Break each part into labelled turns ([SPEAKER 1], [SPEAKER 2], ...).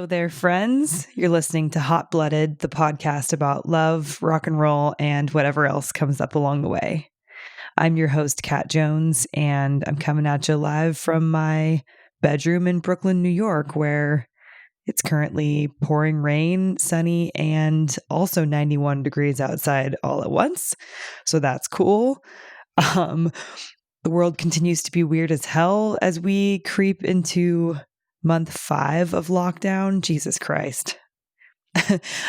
[SPEAKER 1] Hello there, friends. You're listening to Hot Blooded, the podcast about love, rock and roll, and whatever else comes up along the way. I'm your host, Kat Jones, and I'm coming at you live from my bedroom in Brooklyn, New York, where it's currently pouring rain, sunny, and also 91 degrees outside all at once. So that's cool. The world continues to be weird as hell as we creep into month 5 of lockdown. Jesus Christ.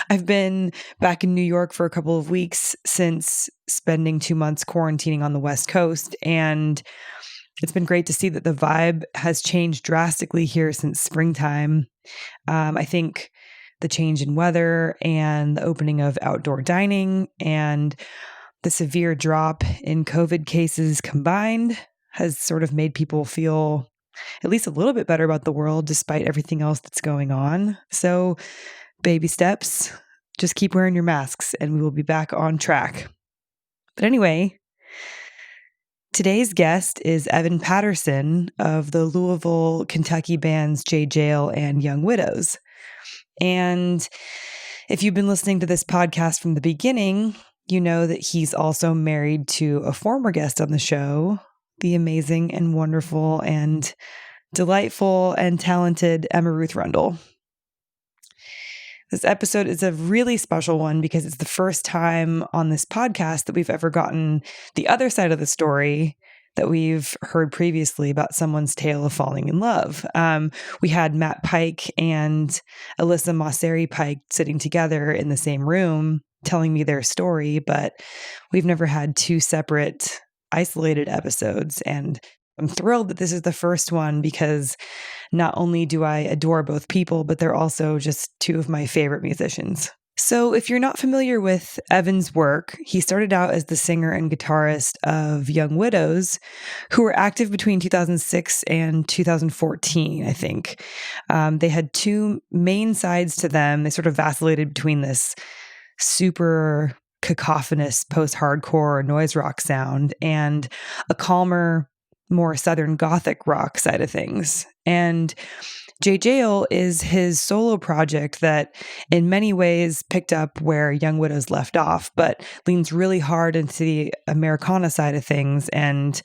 [SPEAKER 1] I've been back in New York for a couple of weeks since spending 2 months quarantining on the West Coast, and it's been great to see that the vibe has changed drastically here since springtime. I think the change in weather and the opening of outdoor dining and the severe drop in COVID cases combined has sort of made people feel at least a little bit better about the world despite everything else that's going on. So baby steps, just keep wearing your masks and we will be back on track. But anyway, today's guest is Evan Patterson of the Louisville, Kentucky bands Jaye Jayle and Young Widows. And if you've been listening to this podcast from the beginning, you know that he's also married to a former guest on the show, the amazing and wonderful and delightful and talented Emma Ruth Rundle. This episode is a really special one because it's the first time on this podcast that we've ever gotten the other side of the story that we've heard previously about someone's tale of falling in love. We had Matt Pike and Alyssa Mosseri Pike sitting together in the same room telling me their story, but we've never had two separate isolated episodes. And I'm thrilled that this is the first one because not only do I adore both people, but they're also just two of my favorite musicians. So if you're not familiar with Evan's work, he started out as the singer and guitarist of Young Widows, who were active between 2006 and 2014, I think. They had two main sides to them. They sort of vacillated between this super cacophonous post-hardcore noise rock sound and a calmer, more Southern Gothic rock side of things. And Jaye Jayle is his solo project that in many ways picked up where Young Widows left off, but leans really hard into the Americana side of things and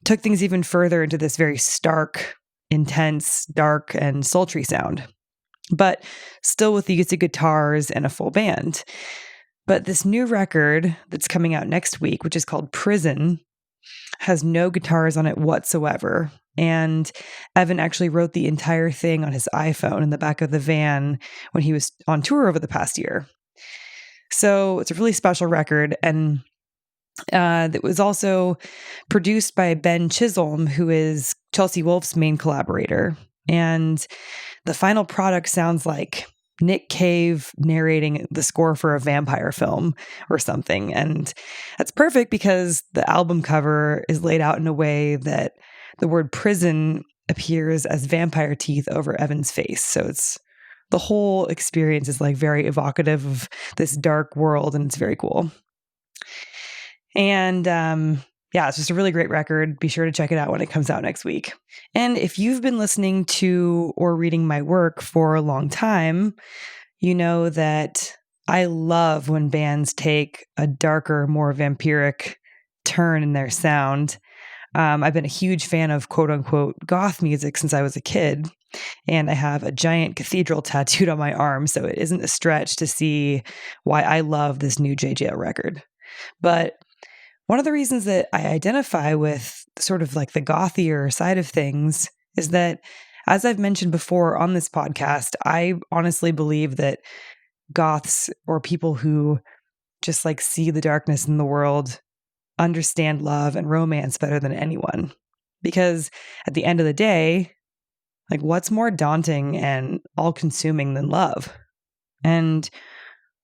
[SPEAKER 1] took things even further into this very stark, intense, dark, and sultry sound, but still with the use of guitars and a full band. But this new record that's coming out next week, which is called Prisyn, has no guitars on it whatsoever. And Evan actually wrote the entire thing on his iPhone in the back of the van when he was on tour over the past year. So it's a really special record. And it was also produced by Ben Chisholm, who is Chelsea Wolfe's main collaborator. And the final product sounds like Nick Cave narrating the score for a vampire film or something. And that's perfect because the album cover is laid out in a way that the word prison appears as vampire teeth over Evan's face. So it's the whole experience is like very evocative of this dark world, and it's very cool. And yeah, it's just a really great record. Be sure to check it out when it comes out next week. And if you've been listening to or reading my work for a long time, you know that I love when bands take a darker, more vampiric turn in their sound. I've been a huge fan of quote unquote goth music since I was a kid, and I have a giant cathedral tattooed on my arm, so it isn't a stretch to see why I love this new Jaye Jayle record. But one of the reasons that I identify with sort of like the gothier side of things is that, as I've mentioned before on this podcast, I honestly believe that goths or people who just like see the darkness in the world understand love and romance better than anyone. Because at the end of the day, like what's more daunting and all-consuming than love? And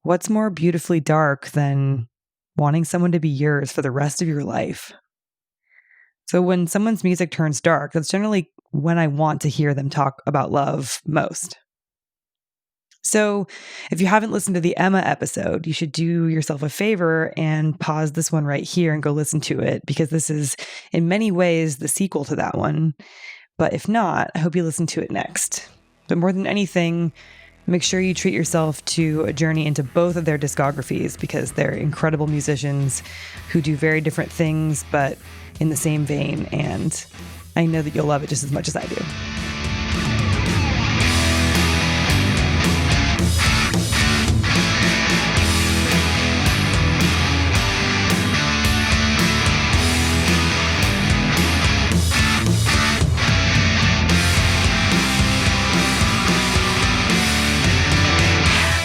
[SPEAKER 1] what's more beautifully dark than wanting someone to be yours for the rest of your life? So when someone's music turns dark, that's generally when I want to hear them talk about love most. So if you haven't listened to the Emma episode, you should do yourself a favor and pause this one right here and go listen to it, because this is in many ways the sequel to that one. But if not, I hope you listen to it next. But more than anything, make sure you treat yourself to a journey into both of their discographies, because they're incredible musicians who do very different things, but in the same vein. And I know that you'll love it just as much as I do.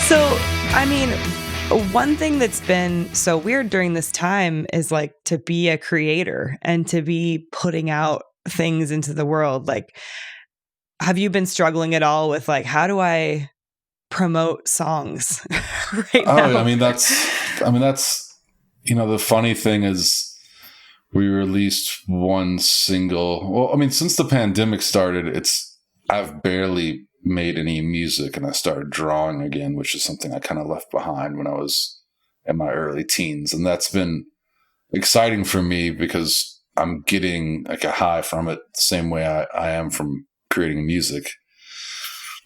[SPEAKER 1] So, I mean, one thing that's been so weird during this time is like to be a creator and to be putting out things into the world. Like, have you been struggling at all with like, how do I promote songs right now?
[SPEAKER 2] I mean, that's, the funny thing is we released one single. Well, I mean, since the pandemic started, I've barely made any music, and I started drawing again, which is something I kind of left behind when I was in my early teens. And that's been exciting for me because I'm getting like a high from it the same way I am from creating music.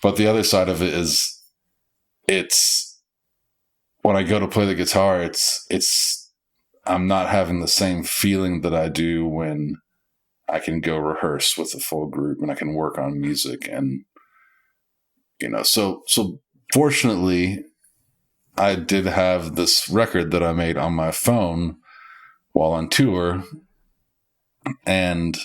[SPEAKER 2] But the other side of it is it's when I go to play the guitar, I'm not having the same feeling that I do when I can go rehearse with a full group and I can work on music. And so fortunately, I did have this record that I made on my phone while on tour, and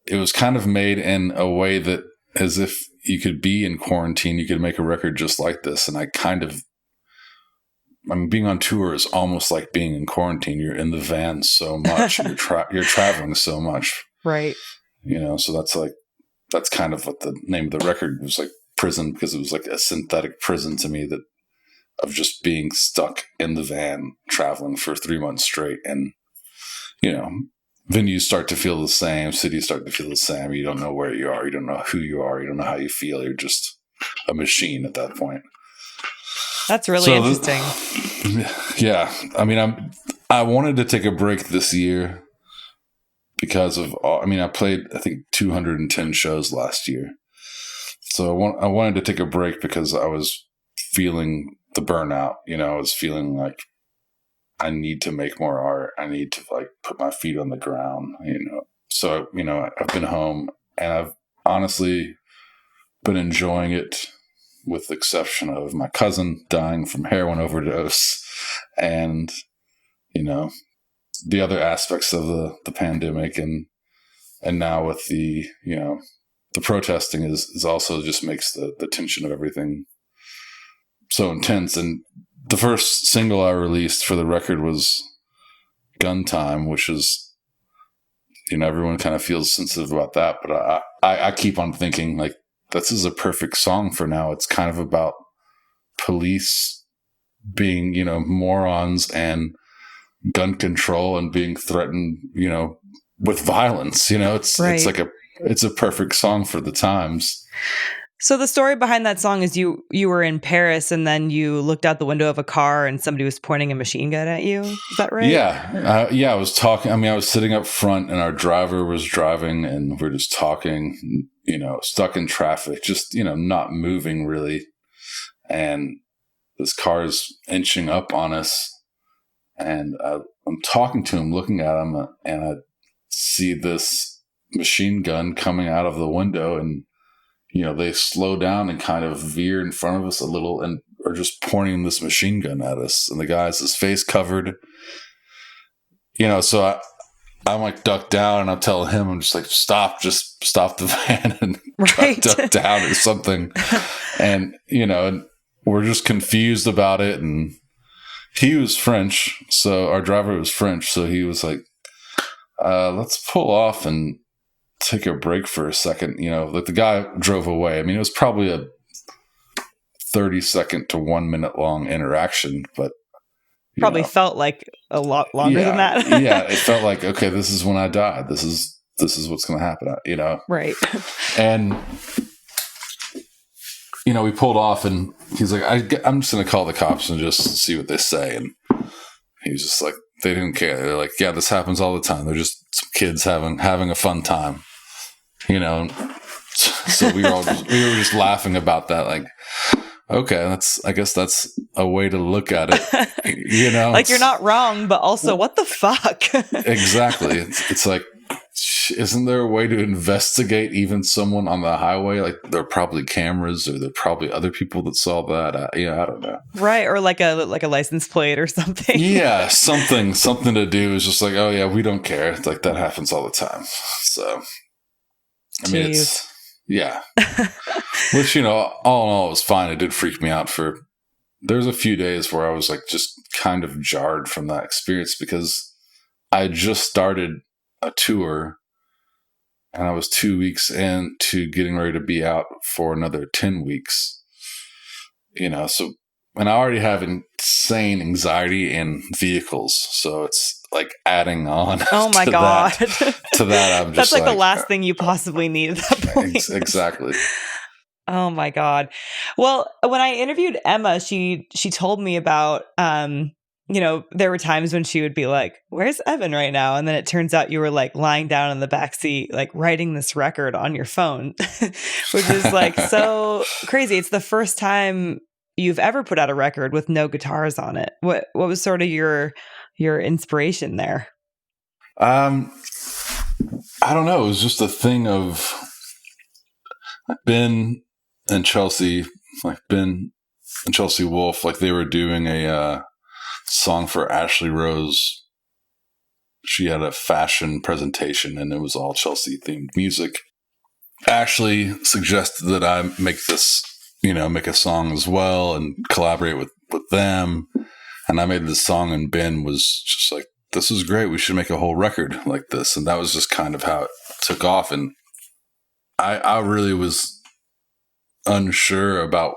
[SPEAKER 2] it was kind of made in a way that as if you could be in quarantine, you could make a record just like this. And being on tour is almost like being in quarantine. You're in the van so much, you're traveling so much.
[SPEAKER 1] Right.
[SPEAKER 2] So that's kind of what the name of the record was, like Prisyn, because it was like a synthetic prison to me of just being stuck in the van traveling for 3 months straight. And, venues start to feel the same, cities start to feel the same. You don't know where you are. You don't know who you are. You don't know how you feel. You're just a machine at that point.
[SPEAKER 1] That's really interesting.
[SPEAKER 2] Yeah. I mean, I wanted to take a break this year because I played, I think 210 shows last year. So I wanted to take a break because I was feeling the burnout. I was feeling like I need to make more art. I need to like put my feet on the ground, So, I've been home and I've honestly been enjoying it, with the exception of my cousin dying from heroin overdose and, the other aspects of the pandemic. And now with the protesting is also just makes the tension of everything so intense. And the first single I released for the record was Gun Time, which is, everyone kind of feels sensitive about that. But I keep on thinking like, this is a perfect song for now. It's kind of about police being, morons and gun control and being threatened, with violence. It's like it's a perfect song for the times.
[SPEAKER 1] So the story behind that song is you were in Paris and then you looked out the window of a car and somebody was pointing a machine gun at you. Is that right?
[SPEAKER 2] Yeah. I was talking. I was sitting up front and our driver was driving and we're just talking, stuck in traffic, just, not moving really. And this car is inching up on us. And I'm talking to him, looking at him, and I see this machine gun coming out of the window, and they slow down and kind of veer in front of us a little and are just pointing this machine gun at us. And the guy has his face covered, so I'm like ducked down and I'm telling him, I'm just like, just stop the van and duck down or something. And, and we're just confused about it. And he was French. So our driver was French. So he was like, let's pull off and take a break for a second. Like the guy drove away. It was probably a 30-second to 1 minute long interaction, but
[SPEAKER 1] probably felt like a lot longer than that.
[SPEAKER 2] Yeah. It felt like, okay, this is when I die. This is what's going to happen,
[SPEAKER 1] Right.
[SPEAKER 2] And, we pulled off and he's like, I'm just going to call the cops and just see what they say. And he was just like, they didn't care. They're like, yeah, this happens all the time. They're just some kids having a fun time, So we were just laughing about that. Like, okay, I guess that's a way to look at it. You know,
[SPEAKER 1] like you're not wrong, but also what the fuck?
[SPEAKER 2] Exactly. It's like, isn't there a way to investigate even someone on the highway? Like there are probably cameras, or there are probably other people that saw that. I don't know.
[SPEAKER 1] Right, or like a license plate or something.
[SPEAKER 2] Yeah, something to do is just like, oh yeah, we don't care. It's like that happens all the time. So, I mean, it's yeah. Which, you know, all in all, it was fine. It did freak me out there's a few days where I was like just kind of jarred from that experience because I just started a tour and I was 2 weeks into getting ready to be out for another 10 weeks, you know, so, and I already have insane anxiety in vehicles. So it's like adding on.
[SPEAKER 1] Oh my God.
[SPEAKER 2] To that, I'm just
[SPEAKER 1] that's like the last thing you possibly need at that point.
[SPEAKER 2] Exactly.
[SPEAKER 1] Oh my God. Well, when I interviewed Emma, she told me about, you know, there were times when she would be like, where's Evan right now? And then it turns out you were like lying down in the backseat, like writing this record on your phone, which is like so crazy. It's the first time you've ever put out a record with no guitars on it. What was sort of your inspiration there?
[SPEAKER 2] I don't know. It was just a thing of Ben and Chelsea Wolfe, like they were doing a song for Ashley Rose. She had a fashion presentation and it was all Chelsea themed music. Ashley suggested that I make a song as well and collaborate with them. And I made this song and Ben was just like, this is great. We should make a whole record like this. And that was just kind of how it took off. And I really was unsure about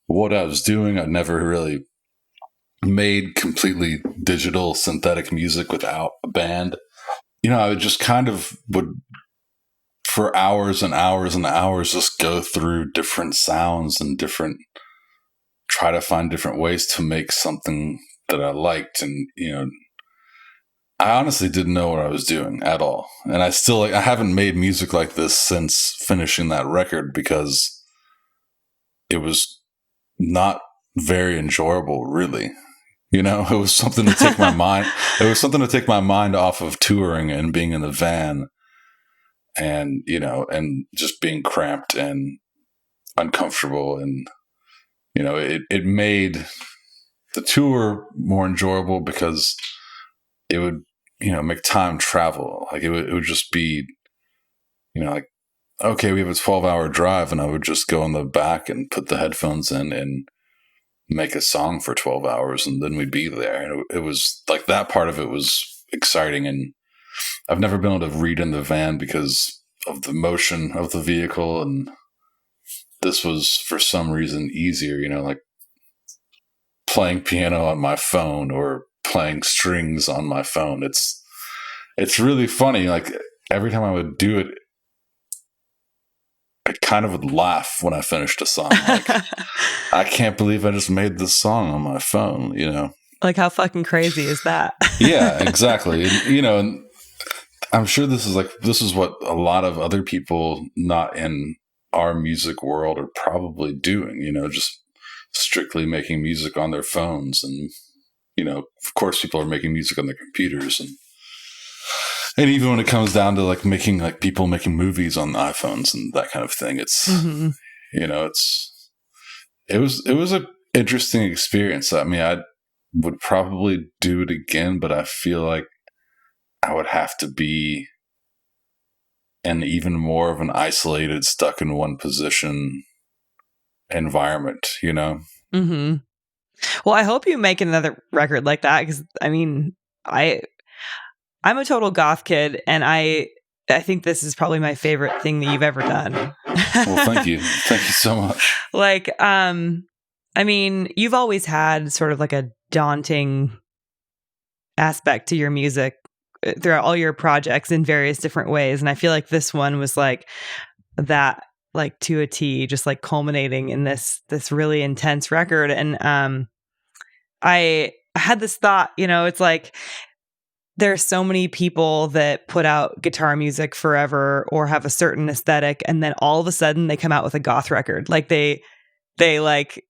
[SPEAKER 2] what I was doing. I'd never really made completely digital synthetic music without a band. You know, I would just kind of would for hours and hours and hours just go through different sounds and try to find different ways to make something that I liked. And, you know, I honestly didn't know what I was doing at all. And I haven't made music like this since finishing that record because it was not very enjoyable, really. You know, it was something to take my mind. It was something to take my mind off of touring and being in the van and, you know, and just being cramped and uncomfortable. And, you know, it made the tour more enjoyable because it would, you know, make time travel. Like it would just be, you know, like, okay, we have a 12-hour drive, and I would just go in the back and put the headphones in and make a song for 12 hours, and then we'd be there. And it was like that part of it was exciting, and I've never been able to read in the van because of the motion of the vehicle, and this was for some reason easier, you know, like playing piano on my phone or playing strings on my phone. It's really funny. Like every time I would do it, I kind of would laugh when I finished a song. Like, I can't believe I just made this song on my phone, you know?
[SPEAKER 1] Like, how fucking crazy is that?
[SPEAKER 2] Yeah, exactly. And, you know, and I'm sure this is what a lot of other people not in our music world are probably doing, you know, just strictly making music on their phones. And, you know, of course, people are making music on their computers. And even when it comes down to like people making movies on iPhones and that kind of thing, it's, you know, it was an interesting experience. I mean, I would probably do it again, but I feel like I would have to be in even more of an isolated, stuck in one position environment, you know?
[SPEAKER 1] Mm-hmm. Well, I hope you make another record like that, because I mean, I'm a total goth kid, and I think this is probably my favorite thing that you've ever done.
[SPEAKER 2] Well, thank you. Thank you so much.
[SPEAKER 1] Like, I mean, you've always had sort of like a daunting aspect to your music throughout all your projects in various different ways. And I feel like this one was like that, like to a T, just like culminating in this really intense record. And I had this thought, you know, it's like, there's so many people that put out guitar music forever or have a certain aesthetic, and then all of a sudden they come out with a goth record. Like they like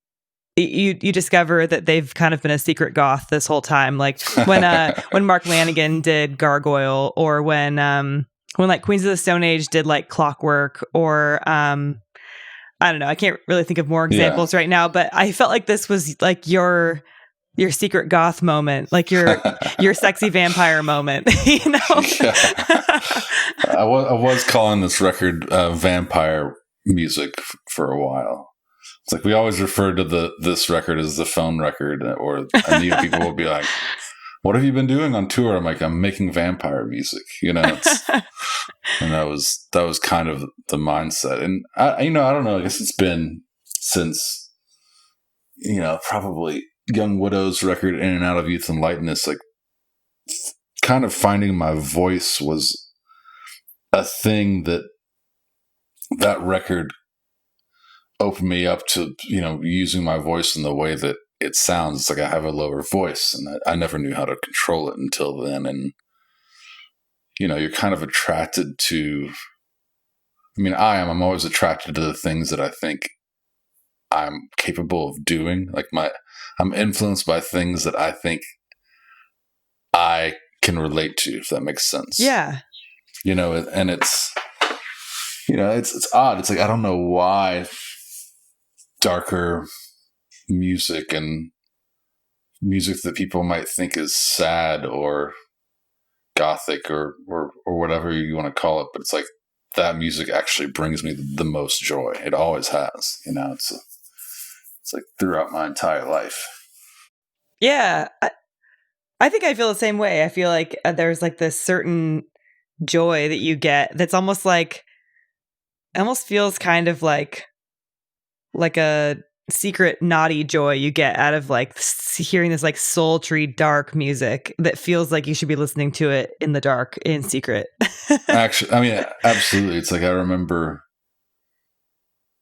[SPEAKER 1] you discover that they've kind of been a secret goth this whole time. Like when Mark Lanigan did Gargoyle, or when like Queens of the Stone Age did like Clockwork, or I don't know. I can't really think of more examples right now, but I felt like this was like your secret goth moment, like your sexy vampire moment, you know?
[SPEAKER 2] Yeah. I was calling this record vampire music for a while. It's like we always refer to this record as the phone record, or people will be like, "What have you been doing on tour?" I'm like, "I'm making vampire music," you know. And that was kind of the mindset. And I don't know. I guess it's been since probably Young Widow's record, In and Out of Youth and Lightness. Like, kind of finding my voice was a thing that record opened me up to, using my voice in the way that it sounds. It's like I have a lower voice, and I never knew how to control it until then. And, you're kind of attracted to, I'm always attracted to the things that I think I'm capable of doing. Like I'm influenced by things that I think I can relate to, if that makes sense.
[SPEAKER 1] Yeah.
[SPEAKER 2] And it's odd. It's like, I don't know why darker music and music that people might think is sad or gothic or whatever you want to call it, but it's like that music actually brings me the most joy. It always has. It's like throughout my entire life.
[SPEAKER 1] Yeah. I think I feel the same way. I feel like there's like this certain joy that you get that's almost like, almost feels kind of like a secret naughty joy you get out of like hearing this like sultry dark music that feels like you should be listening to it in the dark in secret.
[SPEAKER 2] Actually, absolutely. It's like, I remember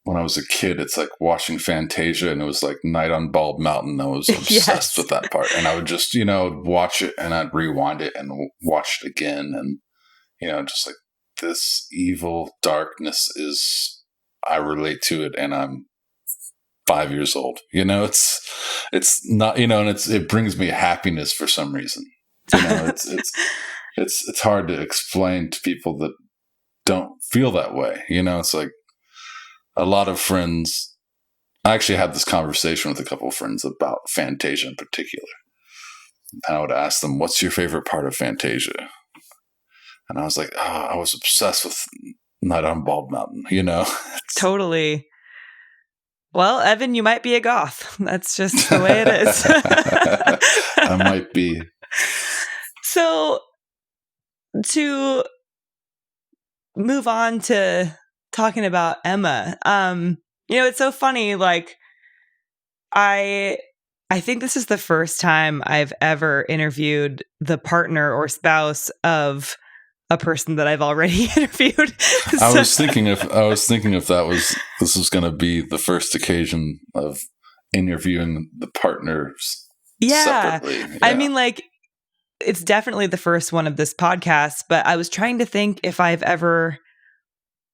[SPEAKER 2] when I was a kid, it's like watching Fantasia, and it was like Night on Bald Mountain. I was obsessed with that part. And I would just, watch it, and I'd rewind it and watch it again. And, just like, this evil darkness I relate to it, and I'm 5 years old. It's not, and it brings me happiness for some reason. It's hard to explain to people that don't feel that way. It's like, a lot of friends, I actually had this conversation with a couple of friends about Fantasia in particular. And I would ask them, "What's your favorite part of Fantasia?" And I was like, I was obsessed with Night on Bald Mountain,
[SPEAKER 1] Totally. Well, Evan, you might be a goth. That's just the way it is.
[SPEAKER 2] I might be.
[SPEAKER 1] So, to move on to talking about Emma, it's so funny. Like, I think this is the first time I've ever interviewed the partner or spouse of a person that I've already interviewed.
[SPEAKER 2] I was thinking if this was going to be the first occasion of interviewing the partners separately. Yeah.
[SPEAKER 1] Like, it's definitely the first one of this podcast, but I was trying to think if I've ever,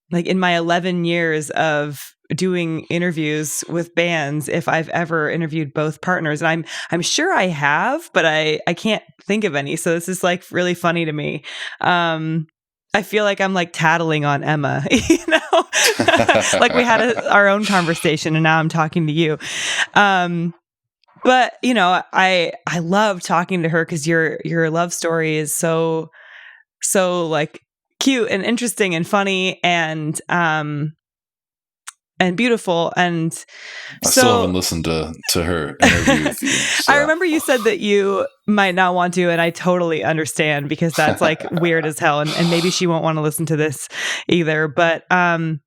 [SPEAKER 1] like, in my 11 years of doing interviews with bands, if I've ever interviewed both partners. And I'm sure I have, but I can't think of any. So this is like really funny to me. I feel like I'm like tattling on Emma, like we had our own conversation, and now I'm talking to you. But I love talking to her because your love story is so like cute and interesting and funny and beautiful. And
[SPEAKER 2] I still haven't listened to her interview with you. So.
[SPEAKER 1] I remember you said that you might not want to, and I totally understand because that's like weird as hell. And maybe she won't want to listen to this either. But I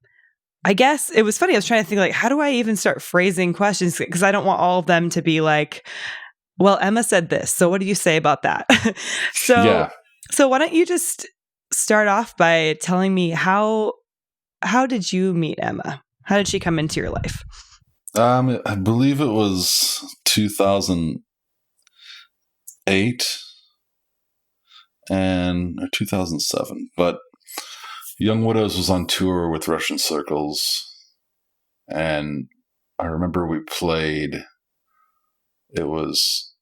[SPEAKER 1] guess it was funny. I was trying to think, like, how do I even start phrasing questions? Because I don't want all of them to be like, well, Emma said this, so what do you say about that? So why don't you just start off by telling me how did you meet Emma? How did she come into your life?
[SPEAKER 2] I believe it was 2008. or 2007. But Young Widows was on tour with Russian Circles, and I remember we played, it was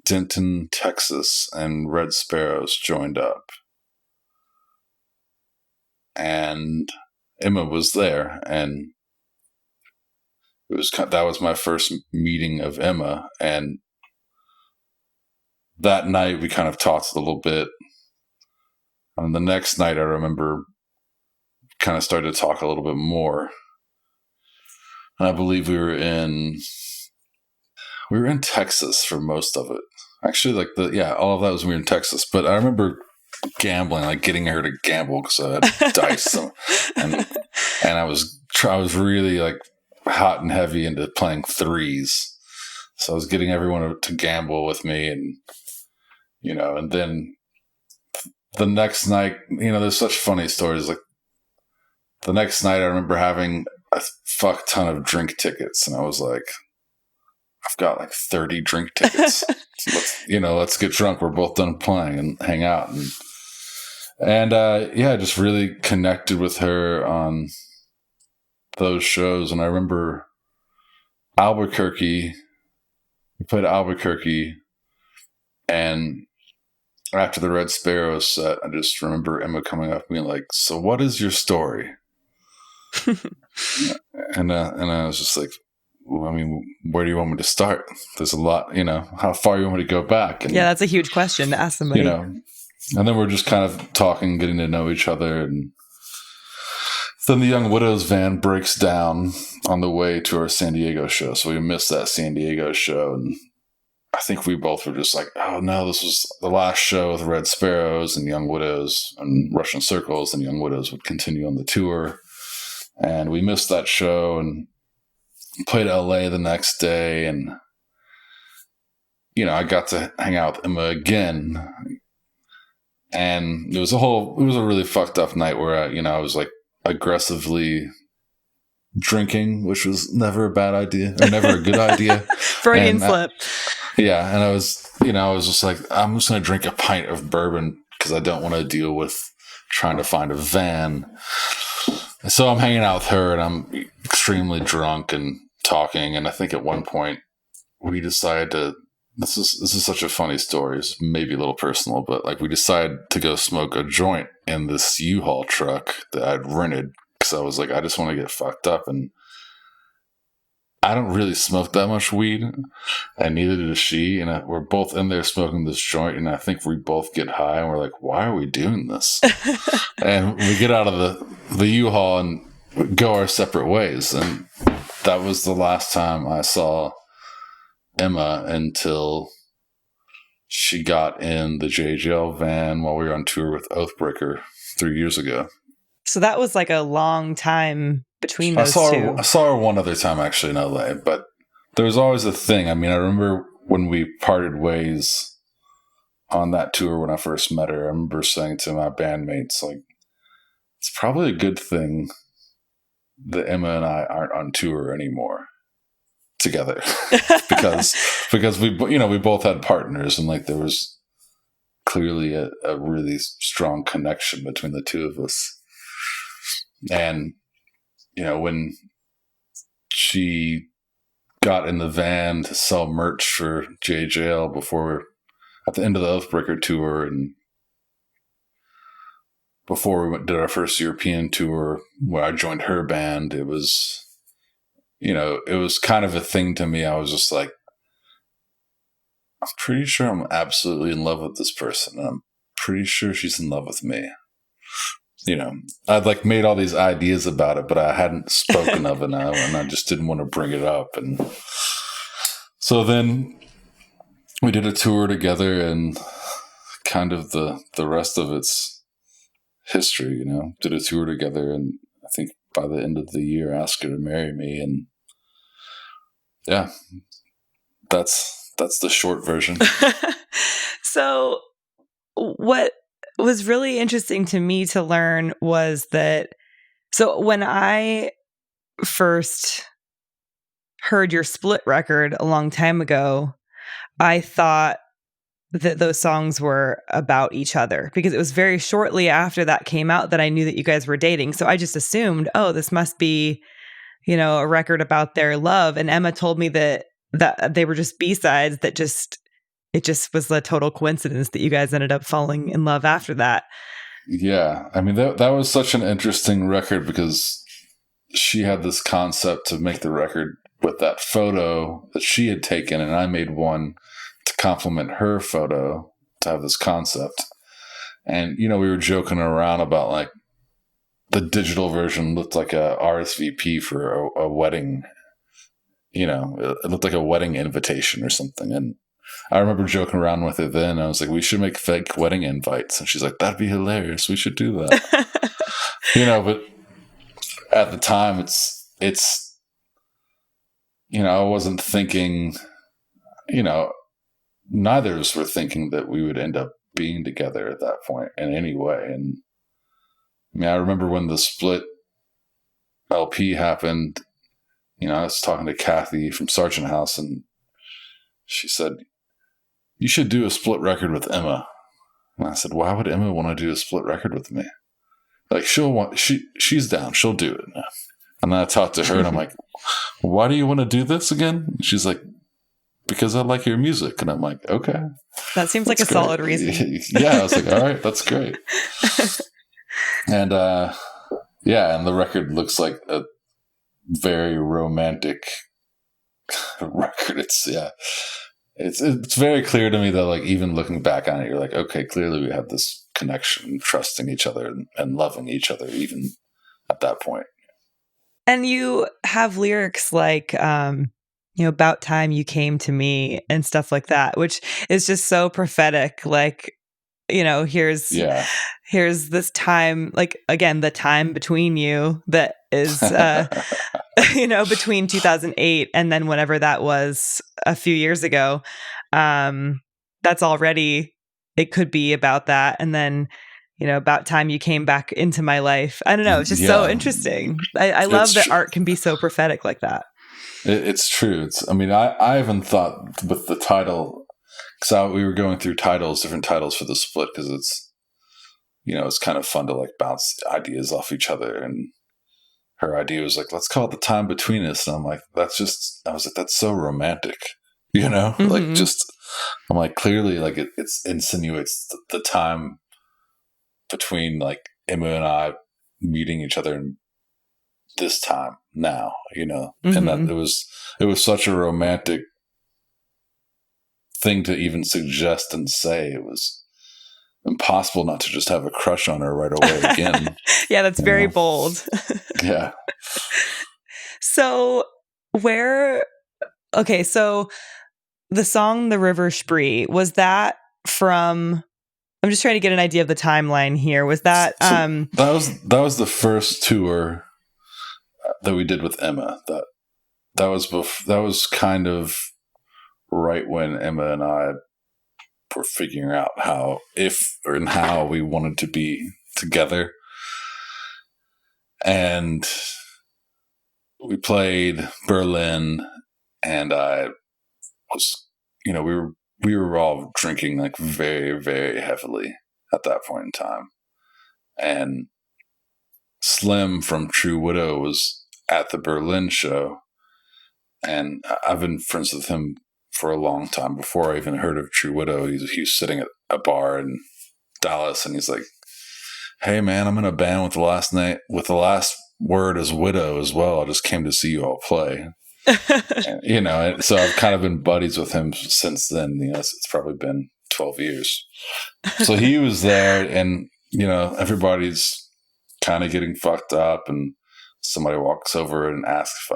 [SPEAKER 2] Denton, Texas, and Red Sparrows joined up. And Emma was there, and that was my first meeting of Emma. And that night we kind of talked a little bit. And the next night I remember kind of started to talk a little bit more. And I believe we were in Texas for most of it. Actually, all of that was when we were in Texas. But I remember gambling, like getting her to gamble because I had dice, and I was really like hot and heavy into playing threes. So I was getting everyone to gamble with me, and and then the next night, there's such funny stories. Like the next night, I remember having a fuck ton of drink tickets, and I was like, I've got like 30 drink tickets. Let's get drunk. We're both done playing and hang out. And just really connected with her on those shows. And I remember Albuquerque. We played Albuquerque, and after the Red Sparrows set, I just remember Emma coming up and being like, "So what is your story?" and I was just like, well, I mean, where do you want me to start? There's a lot, how far you want me to go back? And,
[SPEAKER 1] that's a huge question to ask somebody.
[SPEAKER 2] And then we're just kind of talking, getting to know each other. And then the Young Widows van breaks down on the way to our San Diego show. So we missed that San Diego show. And I think we both were just like, oh no, this was the last show with Red Sparrows and Young Widows and Russian Circles, and Young Widows would continue on the tour. And we missed that show and played LA the next day. And, I got to hang out with Emma again. And it was a really fucked up night where I was like aggressively drinking, which was never a bad idea or never a good idea.
[SPEAKER 1] Freudian slip.
[SPEAKER 2] And I was just like, I'm just going to drink a pint of bourbon because I don't want to deal with trying to find a van. And so I'm hanging out with her, and I'm extremely drunk and talking. And I think at one point we decided to, this is such a funny story. It's maybe a little personal, but like we decided to go smoke a joint in this U-Haul truck that I'd rented because I was like, I just want to get fucked up. And I don't really smoke that much weed, and neither does she. And we're both in there smoking this joint, and I think we both get high, and we're like, why are we doing this? And we get out of the U-Haul and go our separate ways. And that was the last time I saw Emma until she got in the Jaye Jayle van while we were on tour with Oathbreaker 3 years ago.
[SPEAKER 1] So that was like a long time between those two.
[SPEAKER 2] I saw her one other time actually in LA, but there was always a thing. I mean, I remember when we parted ways on that tour when I first met her, I remember saying to my bandmates, like, it's probably a good thing that Emma and I aren't on tour anymore together because we both had partners, and like there was clearly a really strong connection between the two of us. And when she got in the van to sell merch for Jaye Jayle at the end of the Oathbreaker tour, and before we did our first European tour where I joined her band, it was kind of a thing to me. I was just like, I'm pretty sure I'm absolutely in love with this person, and I'm pretty sure she's in love with me. I'd like made all these ideas about it, but I hadn't spoken of it now, and I just didn't want to bring it up. And so then we did a tour together, and kind of the rest of it's history, did a tour together, and I think by the end of the year asked her to marry me. And yeah, that's the short version.
[SPEAKER 1] So what was really interesting to me to learn was that, so when I first heard your Split record a long time ago, I thought that those songs were about each other, because it was very shortly after that came out that I knew that you guys were dating. So I just assumed, oh, this must be, a record about their love. And Emma told me that they were just B-sides, that it just was a total coincidence that you guys ended up falling in love after that.
[SPEAKER 2] Yeah. I mean, that was such an interesting record because she had this concept to make the record with that photo that she had taken, and I made one to complement her photo to have this concept. And, we were joking around about like the digital version looked like a RSVP for a wedding. It looked like a wedding invitation or something. And I remember joking around with it then. I was like, we should make fake wedding invites. And she's like, that'd be hilarious. We should do that. But at the time it's, I wasn't thinking, neither of us were thinking that we would end up being together at that point in any way. And I mean, I remember when the split LP happened, I was talking to Kathy from Sargent House, and she said, you should do a split record with Emma. And I said, why would Emma want to do a split record with me? Like, she's down. She'll do it. And then I talked to her, and I'm like, why do you want to do this again? And she's like, because I like your music. And I'm like, okay.
[SPEAKER 1] That seems like a solid reason.
[SPEAKER 2] Yeah, I was like, all right, that's great. And and the record looks like a very romantic record. It's very clear to me that, like, even looking back on it, you're like, okay, clearly we have this connection, trusting each other and loving each other even at that point.
[SPEAKER 1] And you have lyrics like, about time you came to me and stuff like that, which is just so prophetic. Like, here's this time, like, again, the time between you that is, between 2008 and then whenever that was a few years ago. That's already, it could be about that. And then, about time you came back into my life. I don't know. It's just so interesting. I love that art can be so prophetic like that.
[SPEAKER 2] It's true. I even thought with the title, because we were going through different titles for the split, because it's, it's kind of fun to like bounce ideas off each other. And her idea was like, let's call it The Time Between Us. And I'm like, I was like, that's so romantic,
[SPEAKER 1] Mm-hmm.
[SPEAKER 2] like I'm like, clearly like it insinuates the time between like Emma and I meeting each other in this time now,
[SPEAKER 1] Mm-hmm.
[SPEAKER 2] and that it was such a romantic thing to even suggest and say. It was impossible not to just have a crush on her right away again.
[SPEAKER 1] Yeah, that's very bold.
[SPEAKER 2] Yeah.
[SPEAKER 1] So the song The River Spree, was that from, I'm just trying to get an idea of the timeline here. Was that
[SPEAKER 2] that was the first tour that we did with Emma. That was kind of right when Emma and I were figuring out how we wanted to be together. And we played Berlin, and I was, we were all drinking like very, very heavily at that point in time. And Slim from True Widow was at the Berlin show, and I've been friends with him for a long time. Before I even heard of True Widow, he was sitting at a bar in Dallas, and he's like, hey man, I'm in a band with the last word as Widow as well. I just came to see you all play. And, so I've kind of been buddies with him since then. It's probably been 12 years. So he was there, and everybody's kind of getting fucked up, and somebody walks over and asks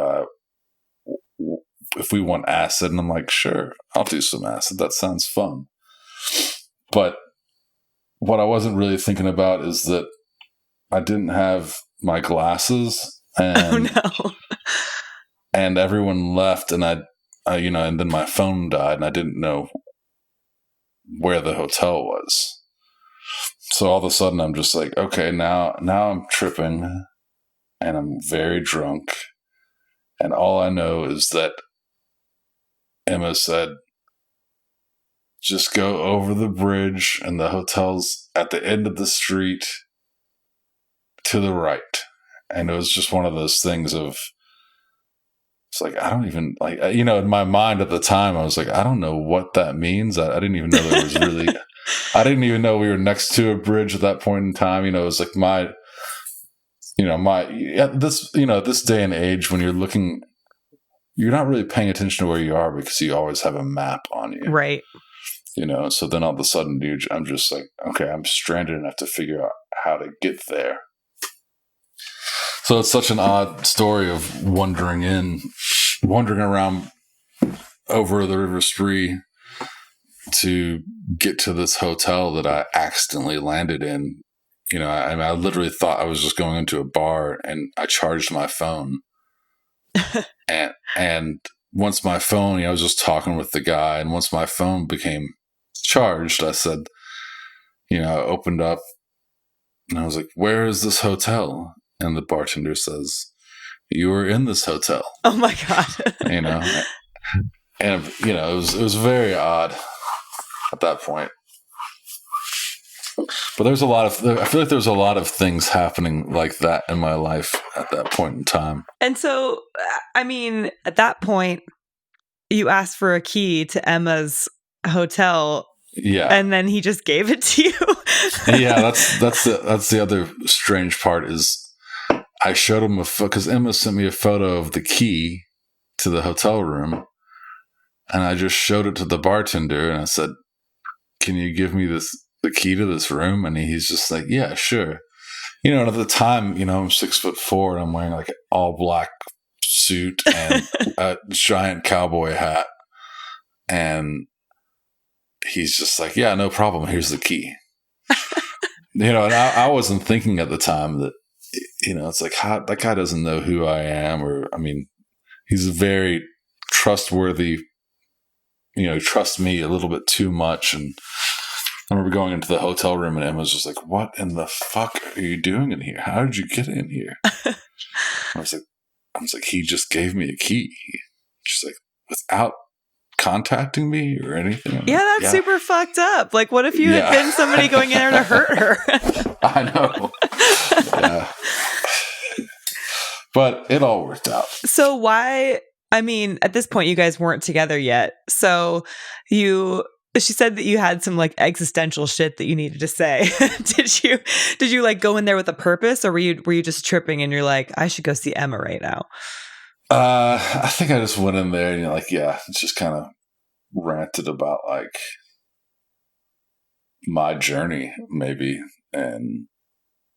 [SPEAKER 2] if we want acid, and I'm like, sure, I'll do some acid. That sounds fun. But what I wasn't really thinking about is that I didn't have my glasses, and and everyone left, and I and then my phone died, and I didn't know where the hotel was. So all of a sudden I'm just like, okay, now I'm tripping, and I'm very drunk, and all I know is that Emma said, just go over the bridge, and the hotel's at the end of the street to the right. And it was just one of those things of, it's like, I don't even, like, in my mind at the time, I was like, I don't know what that means. I didn't even know there was really, I didn't even know we were next to a bridge at that point in time. It was like this day and age, when you're looking, you're not really paying attention to where you are because you always have a map on you.
[SPEAKER 1] Right.
[SPEAKER 2] So then all of a sudden, dude, I'm just like, okay, I'm stranded and I have to figure out how to get there. So it's such an odd story of wandering around over the River Spree to get to this hotel that I accidentally landed in. I literally thought I was just going into a bar, and I charged my phone. and once my phone, I was just talking with the guy, and once my phone became charged, I said, I opened up and I was like, where is this hotel? And the bartender says, you were in this hotel.
[SPEAKER 1] Oh my God.
[SPEAKER 2] And it was very odd at that point. But I feel like there's a lot of things happening like that in my life at that point in time. And
[SPEAKER 1] so, at that point, you asked for a key to Emma's hotel.
[SPEAKER 2] Yeah.
[SPEAKER 1] And then he just gave it to you.
[SPEAKER 2] Yeah, that's the other strange part is I showed him because Emma sent me a photo of the key to the hotel room, and I just showed it to the bartender, and I said, can you give me the key to this room? And he's just like, yeah, sure. And at the time, I'm 6'4", and I'm wearing like an all black suit and a giant cowboy hat. And he's just like, yeah, no problem. Here's the key. And I wasn't thinking at the time that, it's like, that guy doesn't know who I am. He's very trustworthy, trust me a little bit too much. And I remember going into the hotel room, and Emma was just like, what in the fuck are you doing in here? How did you get in here? I was like, he just gave me a key. She's like, without contacting me or anything?
[SPEAKER 1] That's super fucked up. Like, what if you had been somebody going in there to hurt her?
[SPEAKER 2] I know. Yeah. But it all worked out.
[SPEAKER 1] So why, at this point, you guys weren't together yet. So she said that you had some like existential shit that you needed to say. Did you like go in there with a purpose, or were you just tripping and you're like, I should go see Emma right now?
[SPEAKER 2] I think I just went in there and it's just kind of ranted about like my journey maybe, and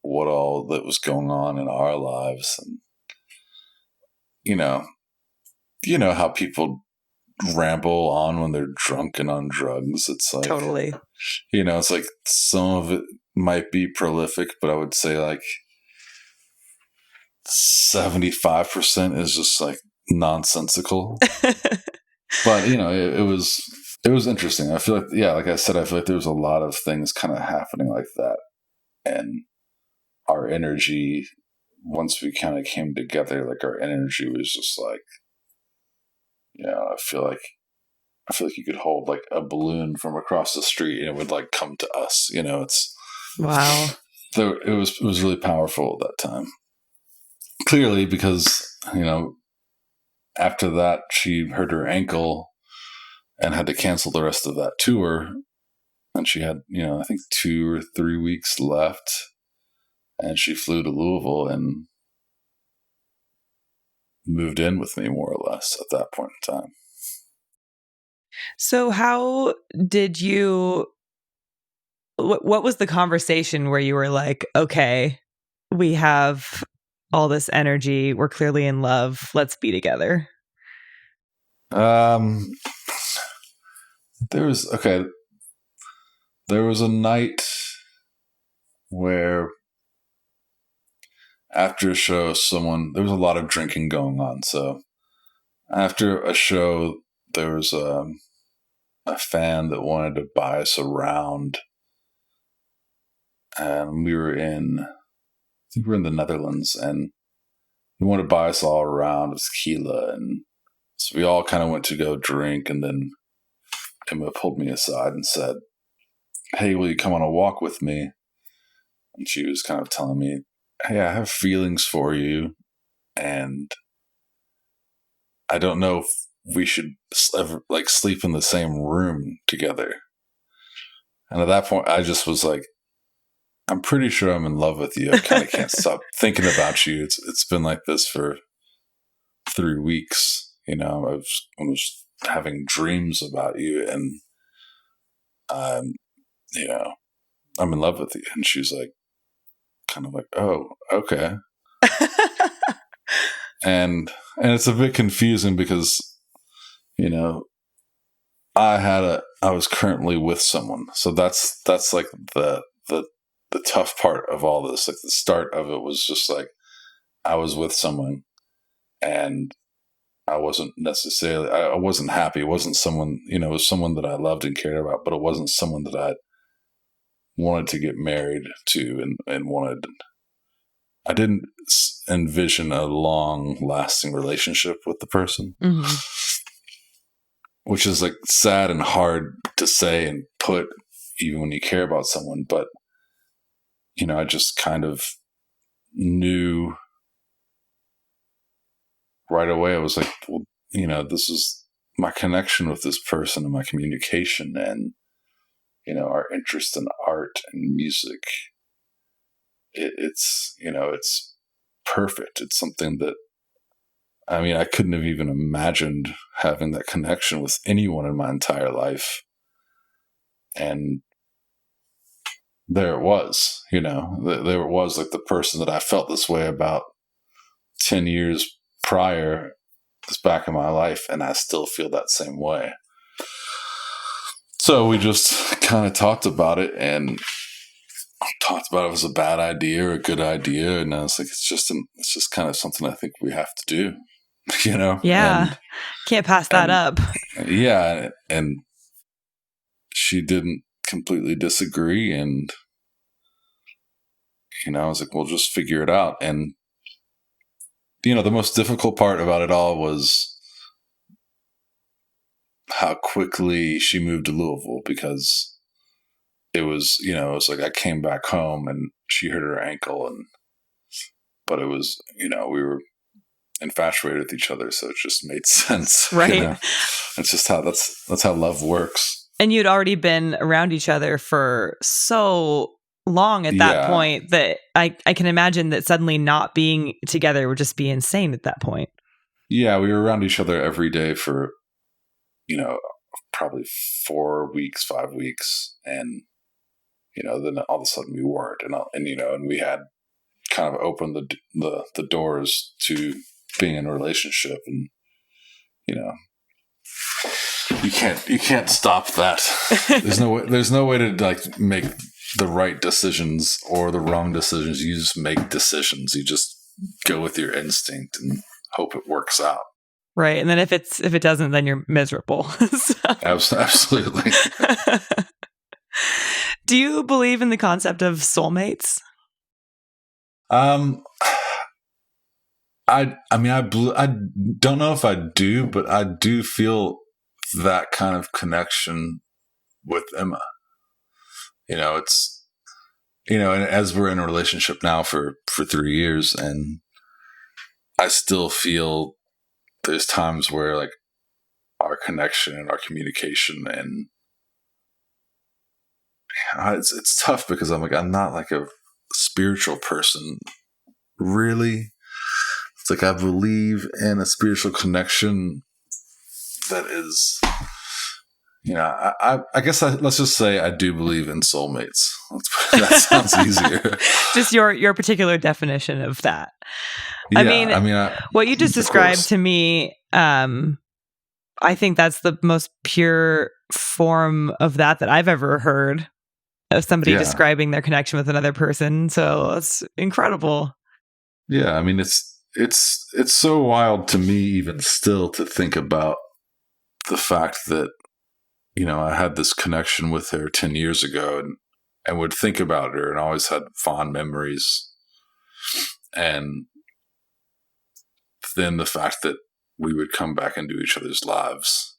[SPEAKER 2] what all that was going on in our lives. And how people ramble on when they're drunk and on drugs. It's like,
[SPEAKER 1] totally,
[SPEAKER 2] it's like some of it might be prolific, but I would say like 75% is just like nonsensical. But it was interesting. I feel like, like I said, I feel like there was a lot of things kind of happening like that, and our energy, once we kind of came together, like our energy was just like, I feel like you could hold like a balloon from across the street and it would like come to us. It's
[SPEAKER 1] wow.
[SPEAKER 2] It was really powerful at that time. Clearly, because after that she hurt her ankle and had to cancel the rest of that tour, and she had I think 2 or 3 weeks left, and she flew to Louisville and moved in with me more or less at that point in time.
[SPEAKER 1] So how did you, what was the conversation where you were like, okay, we have all this energy, we're clearly in love, let's be together?
[SPEAKER 2] There was a night where after a show, there was a lot of drinking going on. So after a show, there was a fan that wanted to buy us around, and we were in the Netherlands, and he wanted to buy us all around with tequila, and so we all kind of went to go drink, and then Emma pulled me aside and said, "Hey, will you come on a walk with me?" And she was kind of telling me, "Hey, I have feelings for you, and I don't know if we should ever like sleep in the same room together." And at that point, I just was like, "I'm pretty sure I'm in love with you. I kind of can't stop thinking about you. It's been like this for 3 weeks. You know, I was having dreams about you, and you know, I'm in love with you." And she's like, kind of like, "Oh, okay." and it's a bit confusing because, you know, I was currently with someone, so that's like the tough part of all this. Like the start of it was just like I was with someone, and I wasn't necessarily, I wasn't happy. It wasn't someone, you know, it was someone that I loved and cared about, but it wasn't someone that I wanted to get married to and wanted. I didn't envision a long lasting relationship with the person,
[SPEAKER 1] Mm-hmm.
[SPEAKER 2] which is like sad and hard to say and put even when you care about someone. But, you know, I just kind of knew right away. I was like, well, you know, this is my connection with this person and my communication and, you know, our interest in art and music. It's, you know, it's perfect. It's something that, I mean, I couldn't have even imagined having that connection with anyone in my entire life. And there it was, you know, there it was, like the person that I felt this way about 10 years prior is back in my life, and I still feel that same way. So we just kind of talked about it and talked about it was a bad idea or a good idea. And I was like, it's just kind of something I think we have to do, you know?
[SPEAKER 1] Yeah. Can't pass that up.
[SPEAKER 2] Yeah. And she didn't completely disagree. And, you know, I was like, we'll just figure it out. And, you know, the most difficult part about it all was how quickly she moved to Louisville, because it was, you know, it was like I came back home and she hurt her ankle, but it was, you know, we were infatuated with each other, so it just made sense.
[SPEAKER 1] Right.
[SPEAKER 2] You know? It's just how that's how love works.
[SPEAKER 1] And you'd already been around each other for so long at that point that I can imagine that suddenly not being together would just be insane at that point. Yeah,
[SPEAKER 2] we were around each other every day for, you know, probably 4 weeks, 5 weeks. And, you know, then all of a sudden we weren't. And you know, and we had kind of opened the doors to being in a relationship. And, you know, you can't stop that. There's no way to like make the right decisions or the wrong decisions. You just make decisions. You just go with your instinct and hope it works out.
[SPEAKER 1] Right. And then if it doesn't, then you're miserable. So.
[SPEAKER 2] Absolutely.
[SPEAKER 1] Do you believe in the concept of soulmates?
[SPEAKER 2] I mean, I don't know if I do, but I do feel that kind of connection with Emma. You know, it's, you know, and as we're in a relationship now for 3 years, and I still feel there's times where like our connection and our communication, and it's tough because I'm not like a spiritual person, really. It's like I believe in a spiritual connection that is, you know, I guess let's just say I do believe in soulmates. That sounds easier.
[SPEAKER 1] Just your particular definition of that. Yeah, I mean, what you just described to me, I think that's the most pure form of that I've ever heard of somebody describing their connection with another person. So it's incredible.
[SPEAKER 2] Yeah, I mean, it's so wild to me even still to think about the fact that, you know, I had this connection with her 10 years ago and would think about her and always had fond memories. And then the fact that we would come back into each other's lives,